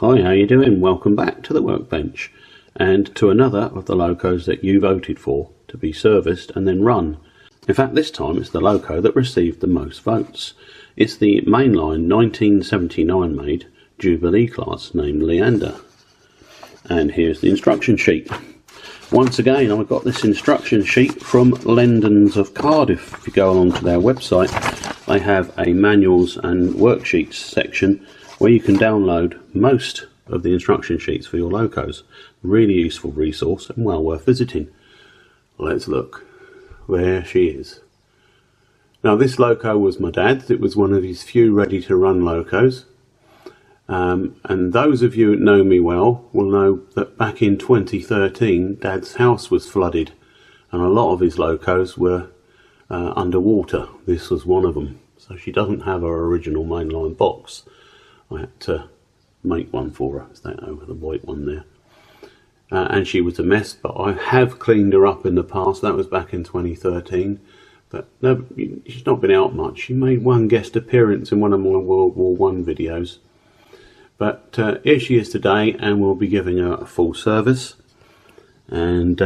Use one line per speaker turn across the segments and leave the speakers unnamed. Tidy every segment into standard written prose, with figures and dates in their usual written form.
Hi, how you doing? Welcome back to the workbench and to another of the locos that you voted for to be serviced and then run. In fact, this time it's the loco that received the most votes. It's the Mainline 1979 made Jubilee class named Leander. And here's the instruction sheet. Once again, I got this instruction sheet from Lendons of Cardiff. If you go along to their website, they have a manuals and worksheets section where you can download most of the instruction sheets for your locos. Really useful resource and well worth visiting. Let's look. There she is. Now this loco was my dad's. It was one of his few ready to run locos. And those of you that know me well will know that back in 2013 Dad's house was flooded and a lot of his locos were underwater. This was one of them. So she doesn't have her original mainline box. I had to make one for her. It's that over the white one there. And she was a mess, but I have cleaned her up in the past. That was back in 2013. But no, she's not been out much. She made one guest appearance in one of my World War I videos. But here she is today, and we'll be giving her a full service and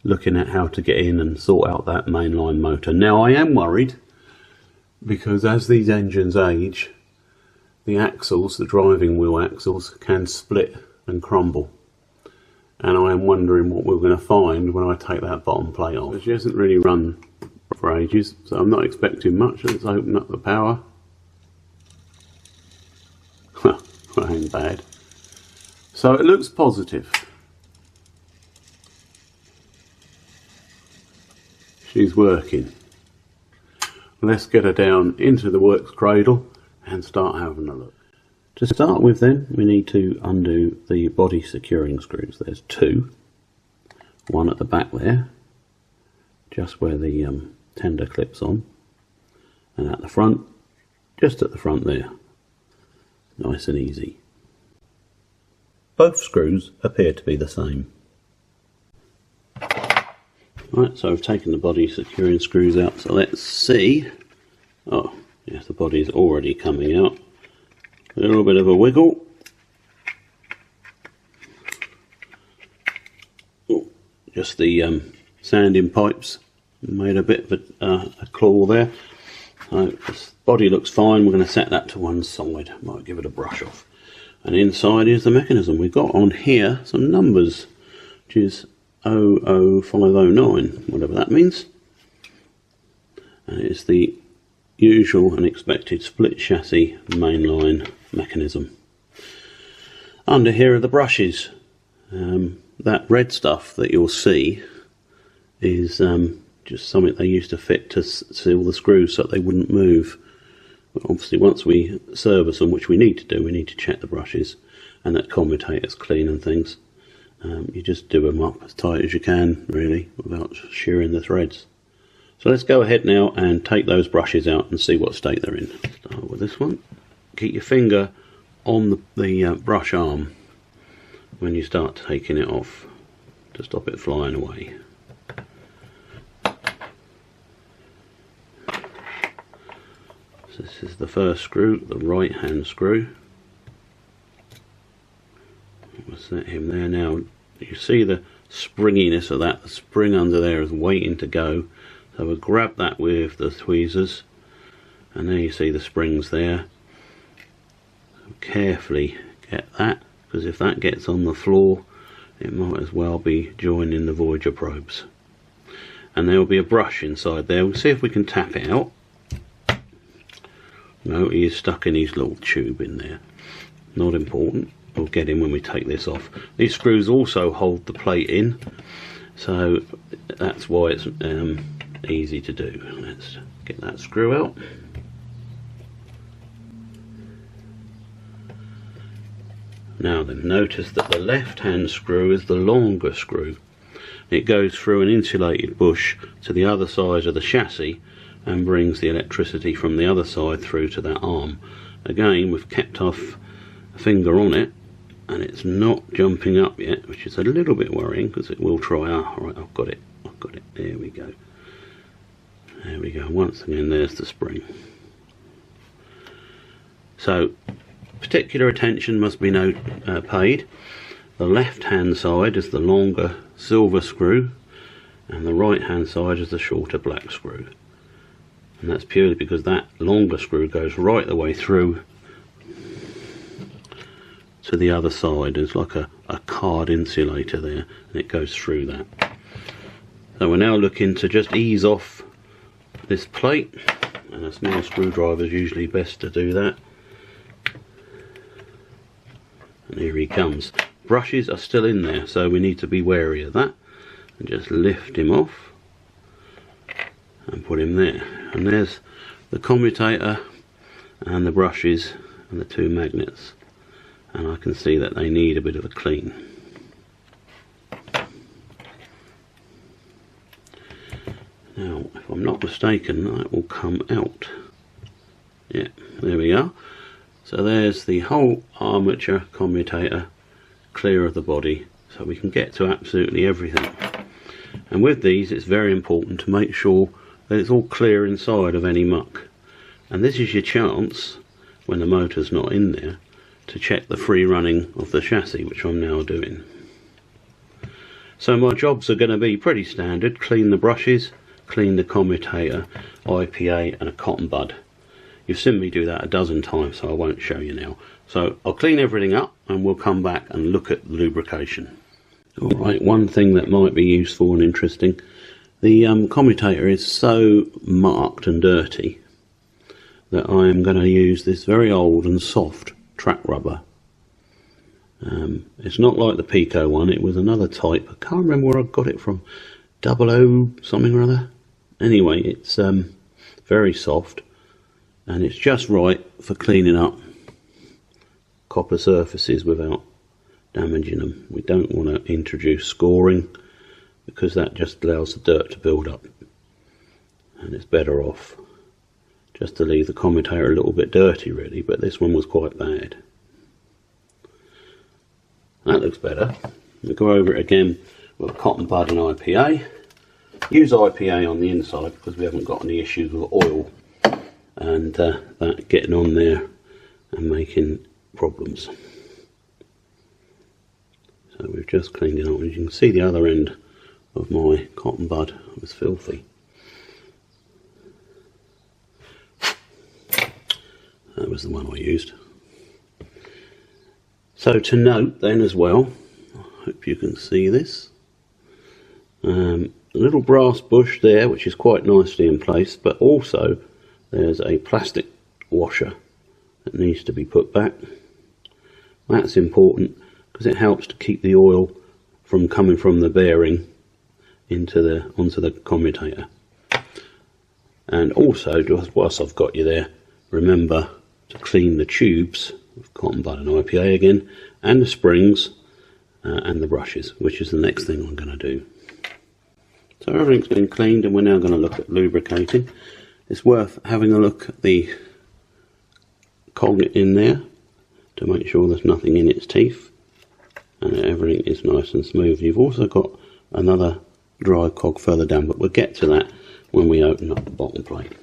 looking at how to get in and sort out that mainline motor. Now I am worried because as these engines age, the axles, the driving wheel axles, can split and crumble. And I am wondering what we're going to find when I take that bottom plate off. She hasn't really run for ages, so I'm not expecting much. Let's open up the power. Well, that ain't bad. So it looks positive. She's working. Let's get her down into the works cradle and start having a look. To start with then, we need to undo the body securing screws. There's two. One at the back there, just where the tender clips on. And at the front, just at the front there. Nice and easy. Both screws appear to be the same. Right, so I've taken the body securing screws out, so let's see. Oh, yes, the body's already coming out. A little bit of a wiggle. Oh, just the sanding pipes made a bit of a claw there. So this body looks fine. We're going to set that to one side. Might give it a brush off. And inside is the mechanism. We've got on here some numbers, which is 00509, whatever that means. And it's the usual and expected split chassis mainline mechanism. Under here are the brushes. That red stuff that you'll see is just something they used to fit to seal the screws so that they wouldn't move. But obviously once we service them, which we need to do, we need to check the brushes and that commutator's clean and things. You just do them up as tight as you can really without shearing the threads. So let's go ahead now and take those brushes out and see what state they're in. Start with this one. Keep your finger on the brush arm when you start taking it off to stop it flying away. So this is the first screw, the right hand screw. We'll set him there now. You see the springiness of that. The spring under there is waiting to go. So we'll grab that with the tweezers, and there you see the springs there. So carefully get that, because if that gets on the floor, it might as well be joining the Voyager probes. And there will be a brush inside there. We'll see if we can tap it out. No, he is stuck in his little tube in there. Not important. We'll get him when we take this off. These screws also hold the plate in, so that's why it's easy to do. Let's get that screw out. Now then, notice that the left hand screw is the longer screw. It goes through an insulated bush to the other side of the chassis and brings the electricity from the other side through to that arm. Again, we've kept off a finger on it and it's not jumping up yet, which is a little bit worrying because it will try. Right, I've got it, there we go. There we go. Once again, there's the spring. So Particular attention must be paid. The left hand side is the longer silver screw and the right hand side is the shorter black screw, and that's purely because that longer screw goes right the way through to the other side. It's like a card insulator there, and it goes through that. So we're now looking to just ease off this plate, and a small screwdriver is usually best to do that. And here he comes. Brushes are still in there, so we need to be wary of that, and just lift him off and put him there. And there's the commutator and the brushes and the two magnets, and I can see that they need a bit of a clean. Now, if I'm not mistaken, that will come out. Yeah, there we are. So there's the whole armature commutator clear of the body, so we can get to absolutely everything. And with these, it's very important to make sure that it's all clear inside of any muck. And this is your chance, when the motor's not in there, to check the free running of the chassis, which I'm now doing. So my jobs are going to be pretty standard: clean the brushes, clean the commutator, IPA and a cotton bud. You've seen me do that a dozen times, so I won't show you now. So I'll clean everything up and we'll come back and look at lubrication. Alright, one thing that might be useful and interesting: the commutator is so marked and dirty that I am going to use this very old and soft track rubber. It's not like the Pico one, it was another type. I can't remember where I got it from, 00 something or other. Anyway, it's very soft, and it's just right for cleaning up copper surfaces without damaging them. We don't want to introduce scoring, because that just allows the dirt to build up, and it's better off just to leave the commutator a little bit dirty really, but this one was quite bad. That looks better. We'll go over it again with cotton bud and IPA. Use IPA on the inside because we haven't got any issues with oil and that getting on there and making problems. So we've just cleaned it up. As you can see, the other end of my cotton bud was filthy. That was the one I used. So to note then as well, I hope you can see this, a little brass bush there which is quite nicely in place, but also there's a plastic washer that needs to be put back. That's important because it helps to keep the oil from coming from the bearing onto the commutator. And also, just whilst I've got you there, remember to clean the tubes with cotton bud and IPA again, and the springs and the brushes, which is the next thing I'm going to do. So everything's been cleaned and we're now going to look at lubricating. It's worth having a look at the cog in there to make sure there's nothing in its teeth and everything is nice and smooth. You've also got another dry cog further down, but we'll get to that when we open up the bottom plate.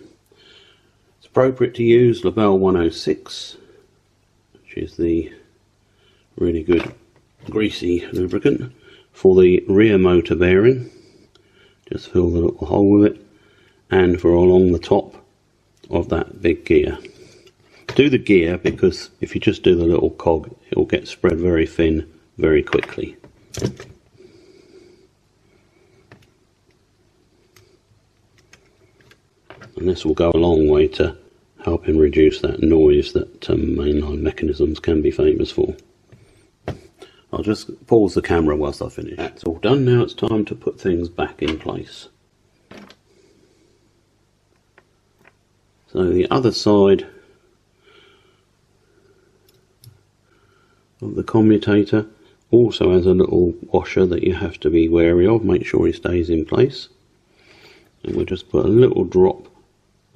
It's appropriate to use Labelle 106, which is the really good greasy lubricant for the rear motor bearing. Just fill the little hole with it, and for along the top of that big gear. Do the gear because if you just do the little cog, it will get spread very thin very quickly. And this will go a long way to helping reduce that noise that mainline mechanisms can be famous for. I'll just pause the camera whilst I finish. That's all done. Now it's time to put things back in place. So the other side of the commutator also has a little washer that you have to be wary of. Make sure it stays in place. And we'll just put a little drop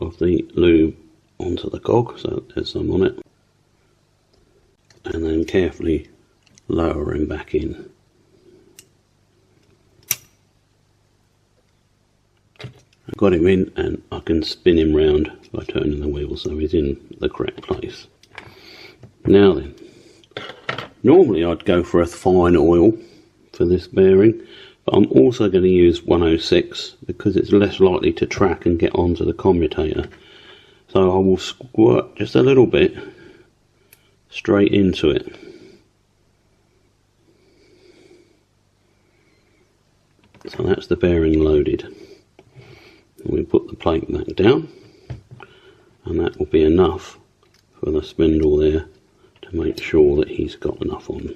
of the lube onto the cog, so there's some on it, and then carefully lower him back in. I've got him in and I can spin him round by turning the wheel so he's in the correct place. Now then, normally I'd go for a fine oil for this bearing, but I'm also going to use 106 because it's less likely to track and get onto the commutator. So I will squirt just a little bit straight into it. So that's the bearing loaded. And we put the plate back down, and that will be enough for the spindle there to make sure that he's got enough on.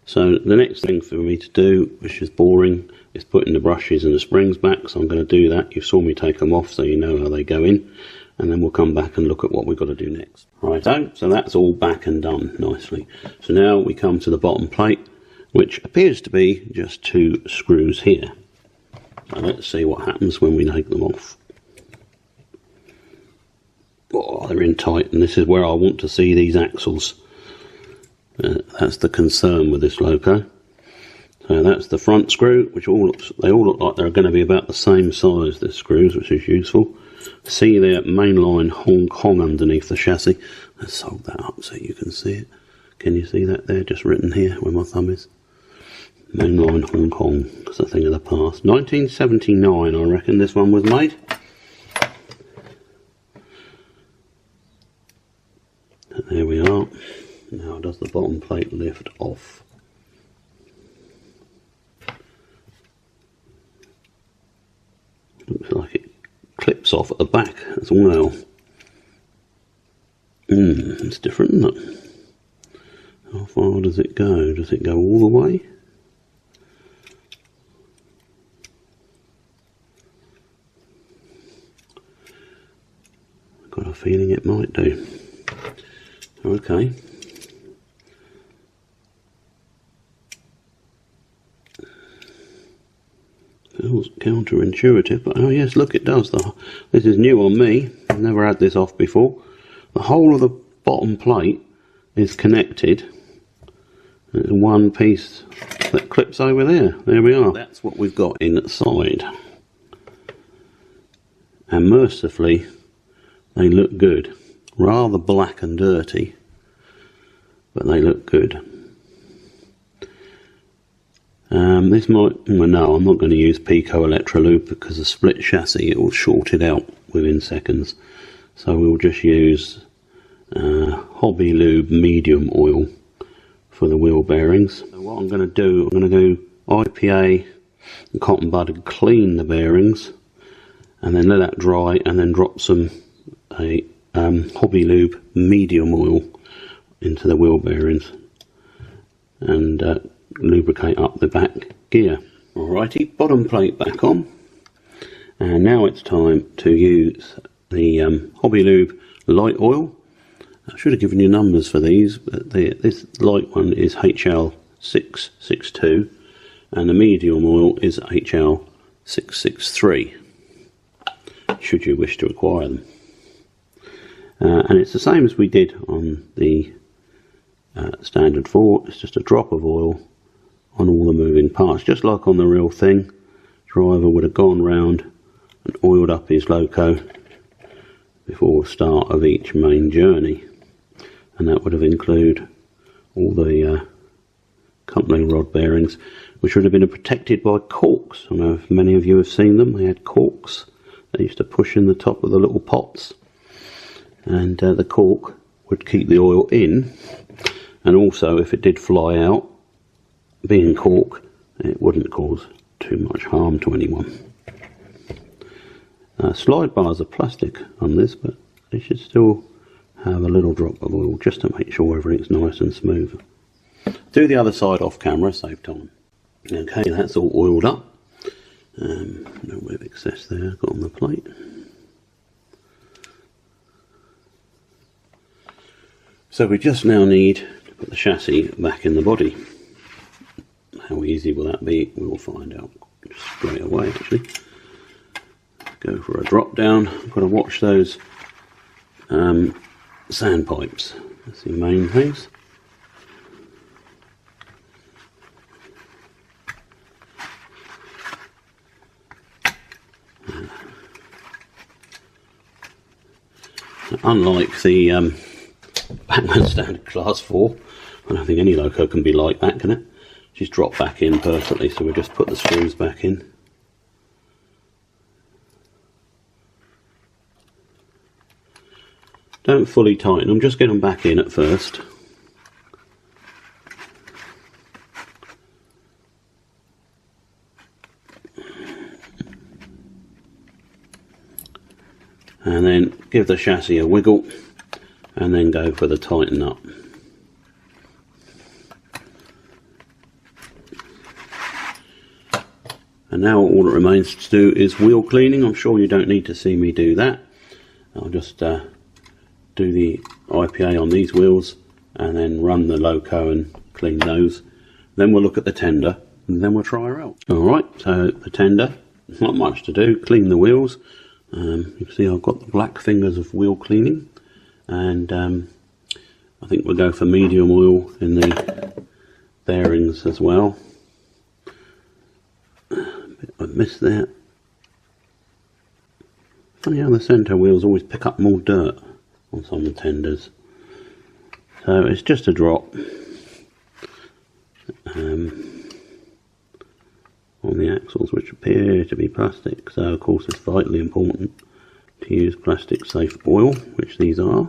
So the next thing for me to do, which is boring, is putting the brushes and the springs back. So I'm going to do that. You saw me take them off, so you know how they go in, and then we'll come back and look at what we've got to do next. Righto, so that's all back and done nicely. So now we come to the bottom plate, which appears to be just 2 screws here. So let's see what happens when we take them off. Oh, they're in tight, and this is where I want to see these axles. That's the concern with this loco. So that's the front screw, which they all look like they're going to be about the same size, the screws, which is useful. See there, Mainline Hong Kong underneath the chassis. Let's solder that up so you can see it. Can you see that there, just written here where my thumb is? Mainline Hong Kong, it's a thing of the past. 1979, I reckon this one was made. And there we are. Now does the bottom plate lift off? Looks like it clips off at the back as well. It's different, isn't it? How far does it go? Does it go all the way? I've got a feeling it might do. Okay. Feels counterintuitive, but oh yes, look, it does. This is new on me. I've never had this off before. The whole of the bottom plate is connected. There's one piece that clips over there. There we are. That's what we've got inside. And mercifully, they look good. Rather black and dirty, but they look good. This might, well, no, I'm not going to use Pico Electrolube because the split chassis, it will short it out within seconds. So we'll just use Hobby Lube medium oil for the wheel bearings. So what I'm going to do, I'm going to go IPA and cotton bud and clean the bearings, and then let that dry, and then drop some Hobby Lube medium oil into the wheel bearings and lubricate up the back gear. Alrighty, bottom plate back on, and now it's time to use the Hobby Lube light oil. I should have given you numbers for these, but this light one is HL662 and the medium oil is HL663, should you wish to acquire them. And it's the same as we did on the standard 4, it's just a drop of oil on all the moving parts, just like on the real thing. Driver would have gone round and oiled up his loco before the start of each main journey, and that would have included all the coupling rod bearings, which would have been protected by corks. I don't know if many of you have seen them. They had corks they used to push in the top of the little pots, and the cork would keep the oil in, and also if it did fly out, being cork, it wouldn't cause too much harm to anyone. Slide bars are plastic on this, but they should still have a little drop of oil just to make sure everything's nice and smooth. Do the other side off camera, save time. Okay, that's all oiled up. No bit of excess there, got on the plate. So we just now need to put the chassis back in the body. How easy will that be? We'll find out straight away actually. Go for a drop down. I've got to watch those sandpipes. That's the main things. Unlike the Batman standard class 4. I don't think any loco can be like that, can it? She's dropped back in perfectly, so we'll just put the screws back in. Don't fully tighten them, just get them back in at first. And then give the chassis a wiggle, and then go for the tighten up. And now all that remains to do is wheel cleaning. I'm sure you don't need to see me do that. I'll just do the IPA on these wheels and then run the loco and clean those. Then we'll look at the tender and then we'll try her out. Alright, so the tender, not much to do, clean the wheels. You can see I've got the black fingers of wheel cleaning, and I think we'll go for medium oil in the bearings as well. I missed that. Funny how the centre wheels always pick up more dirt on some of the tenders. So it's just a drop on the axles, which appear to be plastic. So of course it's vitally important to use plastic safe oil, which these are.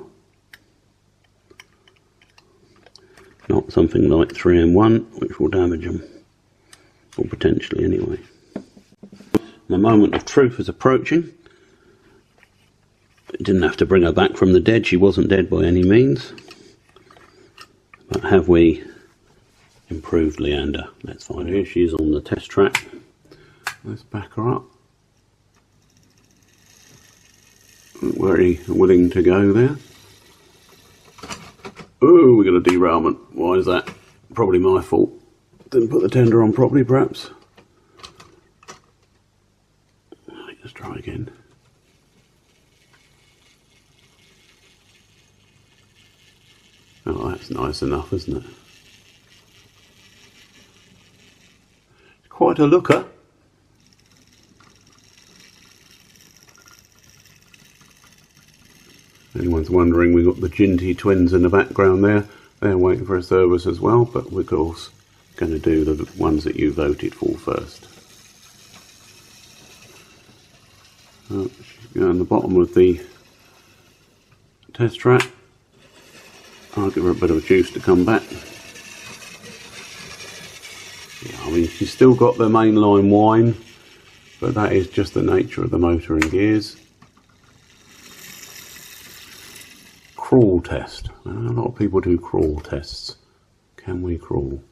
Not something like 3M1, which will damage them, or potentially anyway. The moment of truth is approaching. Didn't have to bring her back from the dead, she wasn't dead by any means. But have we improved Leander? Let's find her. She's on the test track. Let's back her up. Very willing to go there. Oh, we got a derailment. Why is that? Probably my fault. Didn't put the tender on properly, perhaps. Let's try again. Oh, that's nice enough, isn't it? Quite a looker. Anyone's wondering, we've got the Ginty twins in the background there. They're waiting for a service as well, but we're of course going to do the ones that you voted for first. She's on the bottom of the test track. I'll give her a bit of a juice to come back. Yeah, I mean, she's still got the mainline whine, but that is just the nature of the motor and gears. Crawl test. A lot of people do crawl tests. Can we crawl?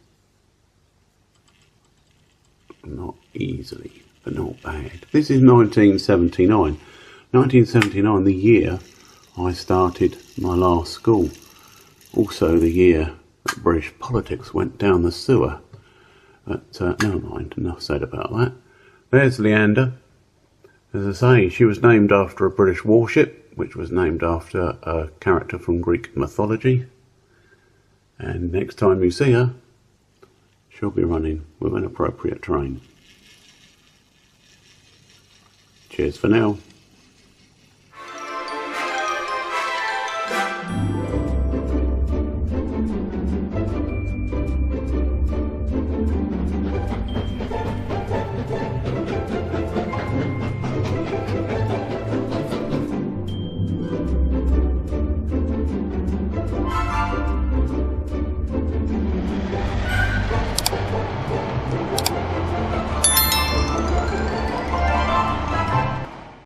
Not easily, but not bad. This is 1979. 1979, the year I started my last school. Also the year that British politics went down the sewer. But never mind, enough said about that. There's Leander. As I say, she was named after a British warship, which was named after a character from Greek mythology. And next time you see her, she'll be running with an appropriate train. Cheers for now.